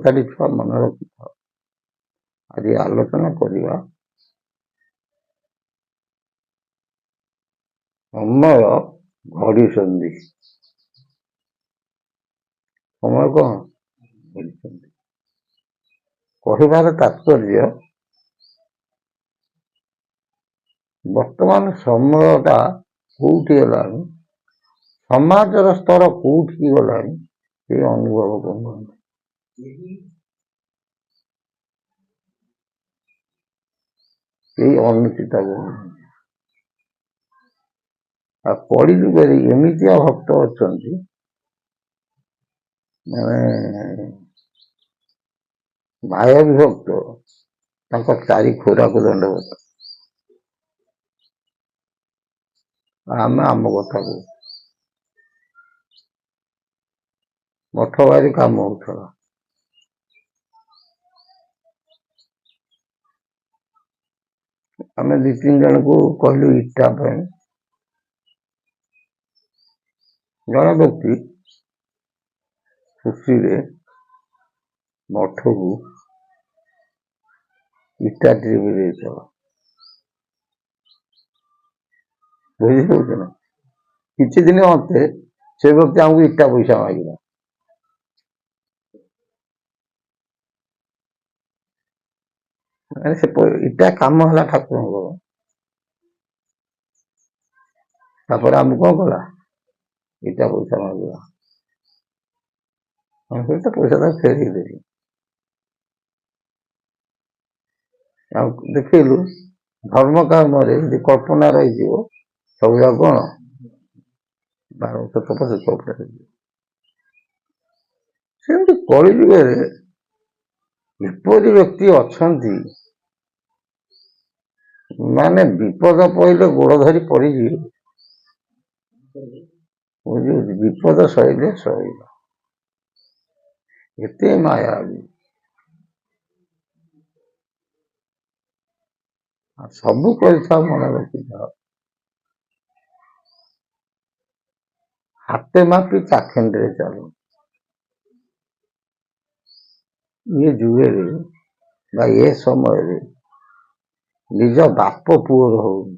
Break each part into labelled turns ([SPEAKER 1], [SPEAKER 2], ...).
[SPEAKER 1] କଥାଟି ଛୁଆ ମନେ ରଖିଥାଅ। ଆଜି ଆଲୋଚନା କରିବା ସମୟ ଘଡ଼ିସନ୍ଧି। ସମୟ କଣ? ଘଡ଼ିସନ୍ଧି। କହିବାର ତାତ୍ପର୍ଯ୍ୟ ବର୍ତ୍ତମାନ ସମୟଟା କୋଉଠି ହେଲାଣି, ସମାଜର ସ୍ତର କୋଉଠିକି ଗଲାଣି, ସେ ଅନୁଭବ କରୁନାହାନ୍ତି। ଏଇ ଅନୁଚିତା କରୁନାହାନ୍ତି। ଆଉ କଳିଯୁଗରେ ଏମିତିଆ ଭକ୍ତ ଅଛନ୍ତି, ମାନେ ମାୟାବୀ ଭକ୍ତ, ତାଙ୍କ ଚାରି ଖୋରାକୁ ଦଣ୍ଡବତ। ଆମେ ଆମ କଥା କହୁ। ମଠ ବାରି କାମ ହଉଥିଲା, ଆମେ 2-3 ଜଣଙ୍କୁ କହିଲୁ ଇଟା ପାଇଁ। ଜଣେ ବ୍ୟକ୍ତି ଖୁସିରେ ମଠକୁ ଇଟା ଟ୍ରିପ ଦେଇଥିଲା। ବୁଝିପାରୁଛ ନା? କିଛି ଦିନ ମତେ ସେ ବ୍ୟକ୍ତି ଆମକୁ ଇଟା ପଇସା ମାଗିଲା। ସେ ଇଟା କାମ ହେଲା ଠାକୁରଙ୍କର। ତାପରେ ଆମକୁ କଣ କଲା? ଇଟା ପଇସା ମାଗିଲା। ସେଇଟା ପଇସା ତାକୁ ଫେରେଇ ଦେଲି। ଆଉ ଦେଖେଇଲୁ ଧର୍ମ କାମରେ ଯଦି କଳ୍ପନା ରହିଯିବ, ସବୁଯାକ କଣ 12 ହେଇଯିବ। ସେମିତି କଳିଯୁଗରେ ଏପରି ବ୍ୟକ୍ତି ଅଛନ୍ତି, ମାନେ ବିପଦ ପଇଲେ ଗୋଡ ଧରି ପଡିଯିବେ। ବିପଦ ସହିଲେ ସହିବ। ଏତେ ମାୟାବୀ। ସବୁ କରିଥାଉ, ମନେ ରଖିଥାଉ। ହାତେ ମାପି ଚାଖେଣ୍ଡରେ ଚାଲୁ। ଏ ଯୁଗରେ ବା ଏ ସମୟରେ ନିଜ ବାପ ପୁଅର ହଉନି।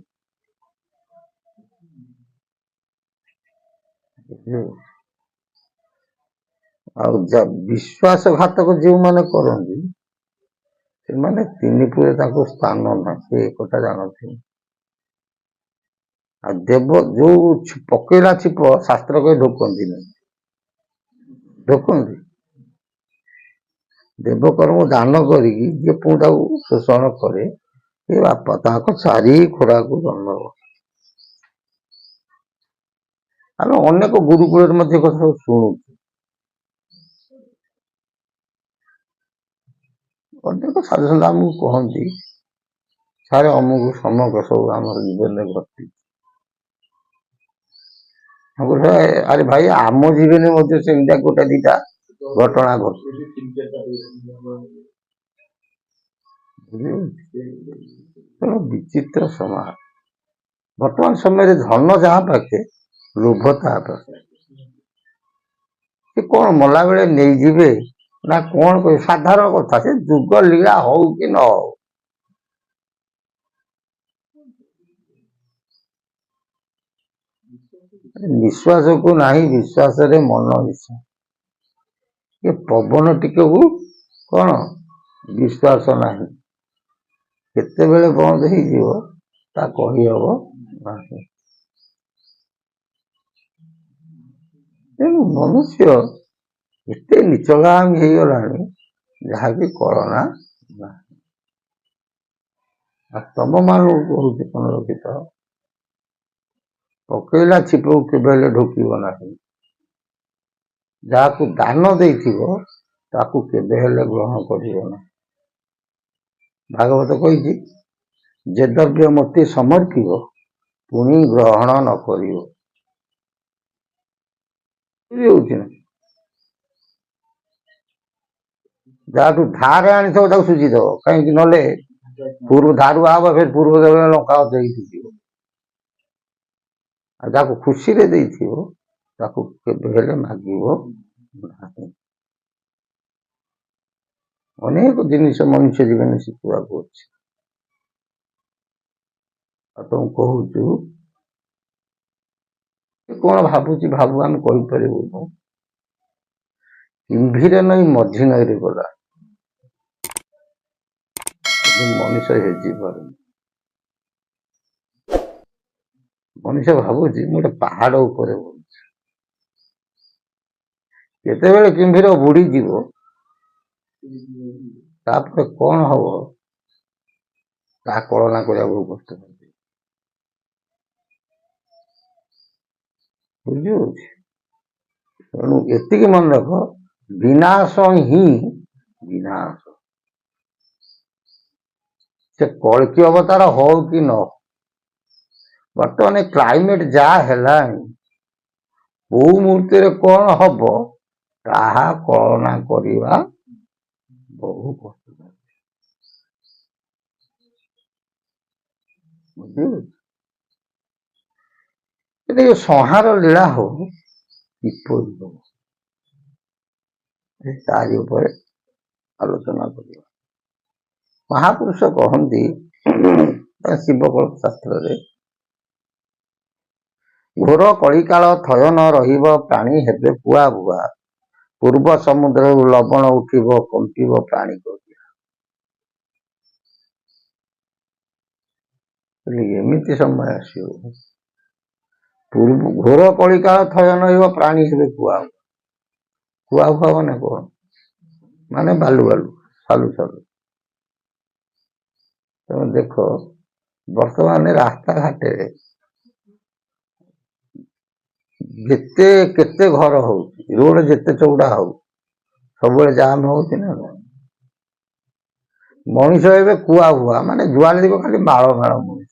[SPEAKER 1] ଆଉ ବିଶ୍ୱାସଘାତକ ଯେଉଁମାନେ କରନ୍ତି, ସେମାନେ 3 ପୁରେ ତାଙ୍କୁ ସ୍ଥାନ ନାହିଁ, ସେ ଏକଥା ଜାଣନ୍ତି। ଆଉ ଦେବ ଯୋଉ ପକେଇଲା ଛିପ ଶାସ୍ତ୍ର କହି ଢୋକନ୍ତି ନାହିଁ, ଢୋକନ୍ତି। ଦେବକର୍ମ ଦାନ କରିକି ଯିଏ ପୁଅଟାକୁ ଶୋଷଣ କରେ, ଏ ବାପା ତାଙ୍କ 4 ଖୋରାକୁ ଦଣ୍ଡ। ଆମେ ଅନେକ ଗୁରୁକୁଳରେ ମଧ୍ୟ କଥା ଶୁଣୁଛୁ। ଅନେକ ସାଧୁସନ୍ଥ ଆମକୁ କହନ୍ତି, ସାରେ ଅମୁକ ସମକ ସବୁ ଆମର ଜୀବନରେ ଘଟିଛି। ଆରେ ଭାଇ, ଆମ ଜୀବନରେ ମଧ୍ୟ ସେମିତିଆ 1-2ଟା ଘଟଣା ଘଟୁଛି। ବିଚିତ୍ର ସମାଜ। ବର୍ତ୍ତମାନ ସମୟରେ ଧନ ଯାହା ପାଖେ, ଲୋଭ ତାହା ପାଖେ। ସେ କଣ ମଲା ବେଳେ ନେଇଯିବେ ନା କଣ କହିବେ? ସାଧାରଣ କଥା, ସେ ଯୁଗ ଲୀଳା ହଉ କି ନ ହଉ, ନିଶ୍ୱାସକୁ ନାହିଁ ବିଶ୍ୱାସରେ ମନ ମିଶା। ଏ ପବନ ଟିକକୁ କଣ ବିଶ୍ୱାସ ନାହିଁ, କେତେବେଳେ ବନ୍ଦ ହେଇଯିବ ତା କହିହବ ନାହିଁ। ତେଣୁ ମନୁଷ୍ୟ ଏତେ ନିଚଗାମୀ ହେଇଗଲାଣି, ଯାହାକି କଳନା ନାହିଁ। ଆଉ ତମ ମାନଙ୍କୁ କହୁଛି, ମନେ ରଖିଥାଅ, ପକେଇଲା ଛିପକୁ କେବେ ହେଲେ ଢୋକିବ ନାହିଁ। ଯାହାକୁ ଦାନ ଦେଇଥିବ ତାକୁ କେବେ ହେଲେ ଗ୍ରହଣ କରିବ ନାହିଁ। ଭାଗବତ କହିଛି, ଯେ ଦ୍ରବ୍ୟ ମୋତେ ସମର୍ପିବ ପୁଣି ଗ୍ରହଣ ନ କରିବ। ହଉଛି ନା? ଯାହାଠୁ ଧାରେ ଆଣିଥିବ ତାକୁ ସୁଝିଦବ, କାହିଁକି? ନହେଲେ ଧାରୁଆ ହବ, ଫେର ପୂର୍ବ ଲଙ୍କା ଦେଇକି ସୁଝିବ। ଆଉ ଯାହାକୁ ଖୁସିରେ ଦେଇଥିବ ତାକୁ କେବେ ହେଲେ ମାଗିବ ନାହିଁ। ଅନେକ ଜିନିଷ ମଣିଷ ଜୀବନ ଶିଖିବାକୁ ଅଛି। ଆଉ ତମକୁ କହୁଛୁ କଣ ଭାବୁଛି ଭାବୁ ଆମେ କହିପାରିବୁନୁ। କିମ୍ଭୀର ନଈ ମଝି ନଈରେ ଗଲା, ମଣିଷ ହେଜି ପାରୁନି। ମଣିଷ ଭାବୁଛି ମୁଁ ଗୋଟେ ପାହାଡ ଉପରେ ବଢୁଛି। କେତେବେଳେ କିମ୍ଭୀର ବୁଡିଯିବ, ତାପରେ କଣ ହବ ତାହା କଳନା କରିବାକୁ କଷ୍ଟ ହଉଛି। ବୁଝିହଉଛି? ତେଣୁ ଏତିକି ମନେ ରଖ, ବିନାଶ ହିଁ ବିନାଶ। ସେ କଳ୍କି ଅବତାର ହଉ କି ନ ହଉ, ବର୍ତ୍ତମାନ କ୍ଲାଇମେଟ ଯାହା ହେଲାଣି, କୋଉ ମୁହୂର୍ତ୍ତରେ କଣ ହବ ତାହା କଳନା କରିବା ବହୁ କଷ୍ଟ। ବୁଝିହଉଛି? ସଂହାର ଲୀଳା ହଉ କିପରି ହବ, ତାରି ଉପରେ ଆଲୋଚନା କରିବା। ମହାପୁରୁଷ କହନ୍ତି ଶିବକଳ୍ପ ଶାସ୍ତ୍ରରେ, ଘୋର କଳିକାଳ ଥୟ ନ ରହିବ, ପ୍ରାଣୀ ହେବେ କୁଆ ଭୁଆ, ପୂର୍ବ ସମୁଦ୍ରରୁ ଲବଣ ଉଠିବ, କମ୍ପିବ ପ୍ରାଣୀ କରିଆ। ଏମିତି ସମୟ ଆସିବ, ଘୋର କଳିକାଳ ଥୟ ନ ରହିବ, ପ୍ରାଣୀ ହେବେ କୁଆ ଭୁଆ। କୁଆ ଭୁଆ ମାନେ କଣ? ମାନେ ବାଲୁ ବାଲୁ, ସାଲୁ ସାଲୁ। ତେଣୁ ଦେଖ, ବର୍ତ୍ତମାନ ରାସ୍ତାଘାଟରେ ଯେତେ କେତେ ଘର ହଉଛି, ରୋଡ ଯେତେ ଚଉଡା ହଉ, ସବୁବେଳେ ଜାମ ହଉଛି ନା। ମଣିଷ ଏବେ କୁଆ ଭୁଆ, ମାନେ ଯୁଆଡେ ଯିବ ଖାଲି ମାଳ ମାଳ ମଣିଷ।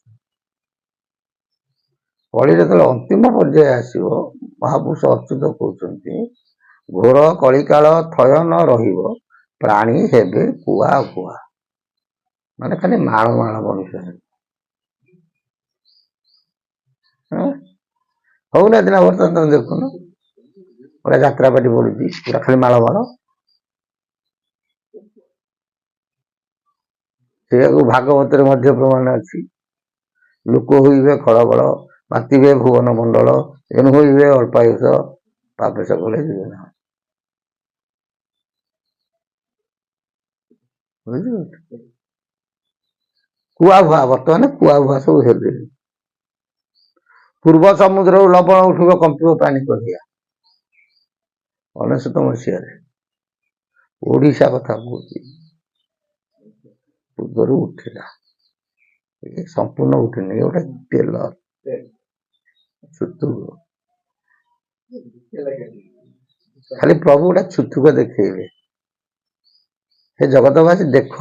[SPEAKER 1] କଳି ଯେତେବେଳେ ଅନ୍ତିମ ପର୍ଯ୍ୟାୟ ଆସିବ, ମହାପୁରୁଷ ଅଚ୍ୟୁତ କହୁଛନ୍ତି, ଘୋର କଳିକାଳ ଥୟ ନ ରହିବ, ପ୍ରାଣୀ ହେବେ କୁଆ ଭୁଆ, ମାନେ ଖାଲି ମାଳ ମାଳ ମଣିଷ। ହଉନାହାନ୍ତି ନା? ବର୍ତ୍ତମାନ ତମେ ଦେଖୁନ, ଗୋଟେ ଯାତ୍ରା ପାଟି ପଡୁଛି, ପୁରା ଖାଲି ମାଳ ମାଳ। ସେଇଆକୁ ଭାଗବତରେ ମଧ୍ୟ ପ୍ରମାଣ ଅଛି, ଲୋକ ହୋଇବେ ଖଳବଳ, ମାତିବେ ଭୁବନ ମଣ୍ଡଳ, ଏଣୁ ହୋଇବେ ଅଳ୍ପାୟୁଷ, ପାପେ ସକଳେ ଯିବେ ନା। କୁଆ ଭୁଆ, ବର୍ତ୍ତମାନ କୁଆ ଭୁଆ ସବୁ ହେବେ। ପୂର୍ବ ସମୁଦ୍ରରୁ ଲବଣ ଉଠିବ, କମ୍ପିବ ପ୍ରାଣୀ କରିଆ। 1999 ମସିହାରେ ଓଡିଶା କଥା କହୁଛି, ପୂର୍ବରୁ ଉଠିଲା, ସମ୍ପୂର୍ଣ୍ଣ ଉଠିନି, ଗୋଟେ ତେଲ ଛୁତୁକ, ଖାଲି ପ୍ରଭୁ ଗୋଟେ ଛୁତୁକ ଦେଖେଇବେ, ହେ ଜଗତବାସୀ ଦେଖ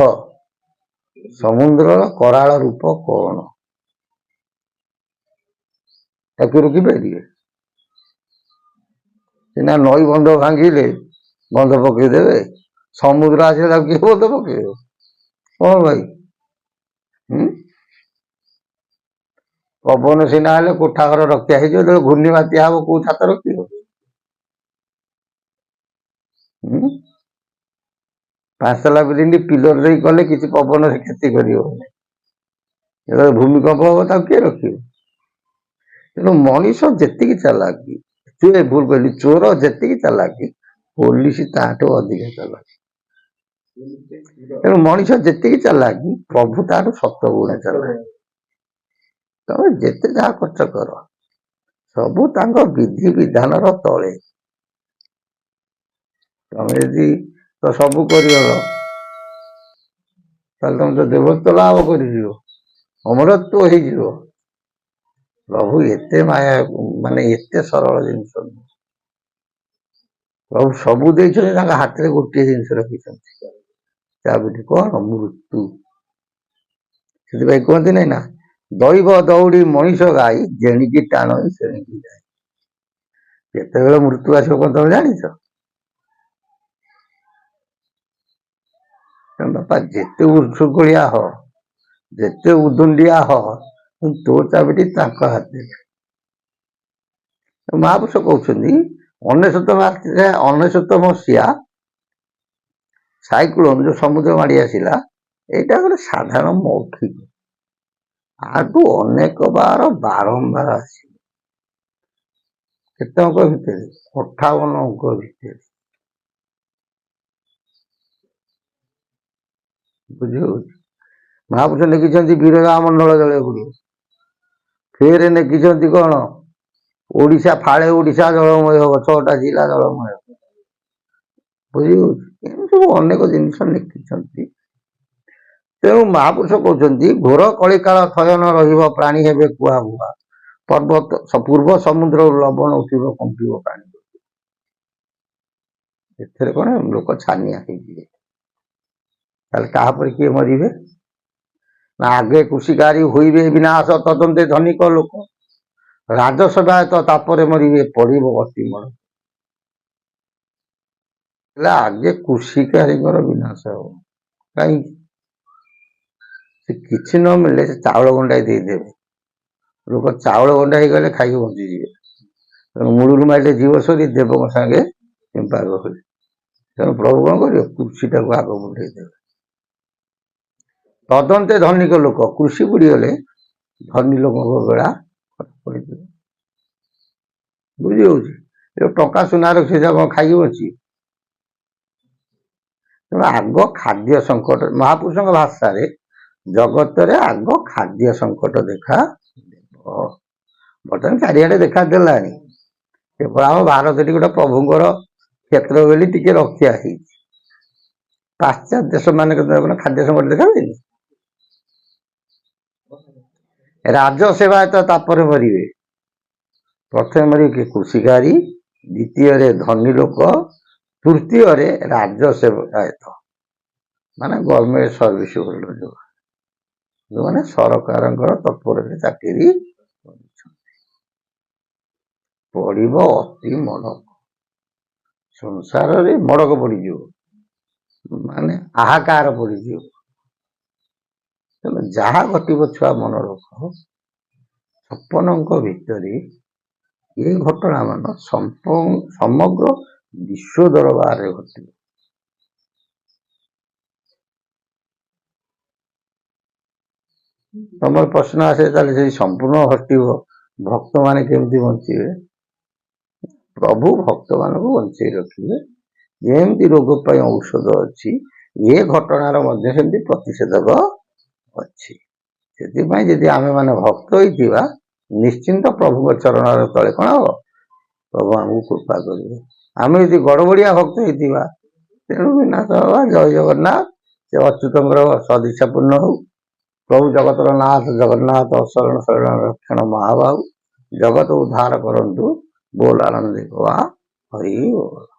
[SPEAKER 1] ସମୁଦ୍ରର କରାଳ ରୂପ କଣ, ତାକୁ ରୋକିପାରିବେ? ସିନା ନଈ ବନ୍ଧ ଭାଙ୍ଗିଲେ ବନ୍ଧ ପକେଇଦେବେ, ସମୁଦ୍ର ଆସିଲେ ତାକୁ କିଏ ବନ୍ଧ ପକେଇବ? କଣ ଭାଇ? ପବନ ସିନା ହେଲେ କୋଠା ଘର ରକ୍ଷା ହେଇଯିବ, ଯେତେବେଳେ ଘୂର୍ଣ୍ଣି ବାତ୍ୟା ହବ କୋଉ ଛାତ ରଖିବ? 5 ତାଲା ବିଲ୍ଡିଂ ପିଲର ଦେଇ କଲେ କିଛି ପବନରେ କ୍ଷତି କରିବନି, ଯେତେବେଳେ ଭୂମିକମ୍ପ ହବ ତାକୁ କିଏ ରଖିବ? ତେଣୁ ମଣିଷ ଯେତିକି ଚାଲାକି, ଭୁଲ କହିଲି, ଚୋର ଯେତିକି ଚାଲାକି, ପୋଲିସ ତାଠୁ ଅଧିକ ଚାଲାକି। ତେଣୁ ମଣିଷ ଯେତିକି ଚାଲାକି, ପ୍ରଭୁ ତାଠୁ 7 ଗୁଣ ଚାଲାକି। ତମେ ଯେତେ ଯାହା ଖର୍ଚ୍ଚ କର, ସବୁ ତାଙ୍କ ବିଧି ବିଧାନର ତଳେ। ତମେ ଯଦି ତ ସବୁ କରିଗଲ, ତାହେଲେ ତମେ ତ ଦେବତ୍ୱ ଲାଭ କରିଯିବ, ଅମରତ୍ୱ ହେଇଯିବ। ପ୍ରଭୁ ଏତେ ମାୟା, ମାନେ ଏତେ ସରଳ ଜିନିଷ ନୁହଁ। ପ୍ରଭୁ ସବୁ ଦେଇଛନ୍ତି, ତାଙ୍କ ହାତରେ ଗୋଟିଏ ଜିନିଷ ରଖିଛନ୍ତି, ତା ବୋଲି କଣ? ମୃତ୍ୟୁ। ସେଥିପାଇଁ କୁହନ୍ତି ନାଇଁ ନା, ଦୈବ ଦୌଡ଼ି ମଣିଷ ଗାଈ, ଯେଣିକି ଟାଣଇ ସେଣିକି ଯାଇ। କେତେବେଳେ ମୃତ୍ୟୁ ଆସିବ କଣ ତମେ ଜାଣିଛ? ବାପା ଯେତେ ଉର୍ଷୁକୁଳିଆ ହ, ଯେତେ ଉଦୁଣ୍ଡିଆ ହ, ତୋ ଚାବିଟି ତାଙ୍କ ହାତରେ। ମହାପୁରୁଷ କହୁଛନ୍ତି 1999 ମସିହା ସାଇକ୍ଲୋନ ଯୋଉ ସମୁଦ୍ର ମାଡ଼ି ଆସିଲା, ଏଇଟା ଗୋଟେ ସାଧାରଣ ମୌଖିକ, ଆଠୁ ଅନେକ ବାର ବାରମ୍ବାର ଆସିବ। କେତେ ଅଙ୍କ ଭିତରେ? 58 ଅଙ୍କ ଭିତରେ। ବୁଝିହଉଛି? ମହାପୁରୁଷ ଲେଖିଛନ୍ତି ବିରଜା ମଣ୍ଡଳ ଜଳେଗୁରୁ, ଫେରେ ଲେଖିଛନ୍ତି କଣ? ଓଡିଶା ଫାଳେ ଓଡିଶା ଜଳମୟ ହବ, 6ଟା ଜିଲ୍ଲା ଜଳମୟ ହବ। ବୁଝିହଉଛି? ଏମିତି ସବୁ ଅନେକ ଜିନିଷ ଲେଖିଛନ୍ତି। ତେଣୁ ମହାପୁରୁଷ କହୁଛନ୍ତି ଘୋର କଳିକାଳ ଥୟନ ରହିବ, ପ୍ରାଣୀ ହେବେ କୁଆ ଭୁଆ, ପର୍ବତ ପୂର୍ବ ସମୁଦ୍ରରୁ ଲବଣ ଉଠିବ, କମ୍ପିବ ପାଣି। ଏଥିରେ କଣ ଲୋକ ଛାନିଆ ହେଇଯିବେ। ତାହେଲେ କାହାପରେ କିଏ ମରିବେ? ନା ଆଗେ କୃଷିକାରୀ ହୋଇବେ ବିନାଶ, ତଦନ୍ତେ ଧନିକ ଲୋକ, ରାଜସେବାୟତ ତାପରେ ମରିବେ, ପଡିବ ଅତି ମଳ। ହେଲେ ଆଗେ କୃଷିକାରୀଙ୍କର ବିନାଶ ହବ। କାହିଁକି? ସେ କିଛି ନ ମିଳିଲେ ସେ ଚାଉଳ ଗଣ୍ଡାଇ ଦେଇଦେବେ, ଲୋକ ଚାଉଳ ଗଣ୍ଡା ହେଇଗଲେ ଖାଇକି ବଞ୍ଚିଯିବେ। ତେଣୁ ମୂଳରୁ ମାରିଲେ ଜୀବ ସରି, ଦେବଙ୍କ ସାଙ୍ଗେ ପାଗ ହୁଏ। ତେଣୁ ପ୍ରଭୁ କଣ କରିବ? କୃଷିଟାକୁ ଆଗ ବୁଲେଇ ଦେବେ। ତଦନ୍ତେ ଧନିକ ଲୋକ, କୃଷି ବୁଡିଗଲେ ଧନୀ ଲୋକଙ୍କ ବେଳା ପଡିଯିବ। ବୁଝି ହଉଛି? ଟଙ୍କା ସୁନା ରଖି କଣ ଖାଇକି ବଞ୍ଚି? ତେଣୁ ଆଗ ଖାଦ୍ୟ ସଙ୍କଟ, ମହାପୁରୁଷଙ୍କ ଭାଷାରେ ଜଗତରେ ଆଗ ଖାଦ୍ୟ ସଙ୍କଟ ଦେଖା ଦେବ। ବର୍ତ୍ତମାନ ଚାରିଆଡେ ଦେଖା ଦେଲାଣି, କେବଳ ଆମ ଭାରତଟି ଗୋଟେ ପ୍ରଭୁଙ୍କର କ୍ଷେତ୍ର ବୋଲି ଟିକେ ରକ୍ଷା ହେଇଛି। ପାଶ୍ଚାତ୍ୟ ଦେଶ ମାନଙ୍କର ଖାଦ୍ୟ ସଙ୍କଟ ଦେଖାଯାଏନି। ରାଜସେବାୟତ ତାପରେ ମରିବେ, ପ୍ରଥମେ ମରିବେ କି? କୃଷିକାରୀ, ଦ୍ୱିତୀୟରେ ଧନୀ ଲୋକ, ତୃତୀୟରେ ରାଜସେବାୟତ, ମାନେ ଗଭର୍ଣ୍ଣମେଣ୍ଟ ସର୍ଭିସ ହୋଲ୍ଡର, ଯୋଉମାନେ ସରକାରଙ୍କର ତତ୍ପରରେ ଚାକିରି କରିଛନ୍ତି। ପଡିବ ଅତି ମଡ଼କ, ସଂସାରରେ ମଡ଼କ ପଡିଯିବ, ମାନେ ହାହାକାର ପଡିଯିବ। ତେଣୁ ଯାହା ଘଟିବ ଛୁଆ ମନେ ରଖ, 56 ଭିତରେ ଏ ଘଟଣା ମାନ ସମଗ୍ର ବିଶ୍ୱ ଦରବାରରେ ଘଟିବ। ତମର ପ୍ରଶ୍ନ ଆସେ, ତାହେଲେ ଯଦି ସମ୍ପୂର୍ଣ୍ଣ ଘଟିବ, ଭକ୍ତ ମାନେ କେମିତି ବଞ୍ଚିବେ? ପ୍ରଭୁ ଭକ୍ତ ମାନଙ୍କୁ ବଞ୍ଚେଇ ରଖିବେ। ଯେମିତି ରୋଗ ପାଇଁ ଔଷଧ ଅଛି, ଏ ଘଟଣାର ମଧ୍ୟ ସେମିତି ପ୍ରତିଷେଧକ ଅଛି। ସେଥିପାଇଁ ଯଦି ଆମେ ମାନେ ଭକ୍ତ ହେଇଥିବା, ନିଶ୍ଚିନ୍ତ ପ୍ରଭୁଙ୍କ ଚରଣର ତଳେ କଣ ହବ? ପ୍ରଭୁ ଆମକୁ କୃପା କରିବେ। ଆମେ ଯଦି ଗଡ଼ବଡ଼ିଆ ଭକ୍ତ ହେଇଥିବା, ତେଣୁ ବିନାଶ ହବା। ଜୟ ଜଗନ୍ନାଥ। ସେ ଅଚ୍ୟୁତଙ୍କର ସଦିଚ୍ଛା ପୂର୍ଣ୍ଣ ହଉ। ପ୍ରଭୁ ଜଗତର ନାଥ ଜଗନ୍ନାଥ ଶରଣ ଶରଣ ରକ୍ଷଣ ମହାବାହୁ, ଜଗତ ଉଦ୍ଧାର କରନ୍ତୁ। ବୋଲ ଆନନ୍ଦ ହରି ବୋଲ।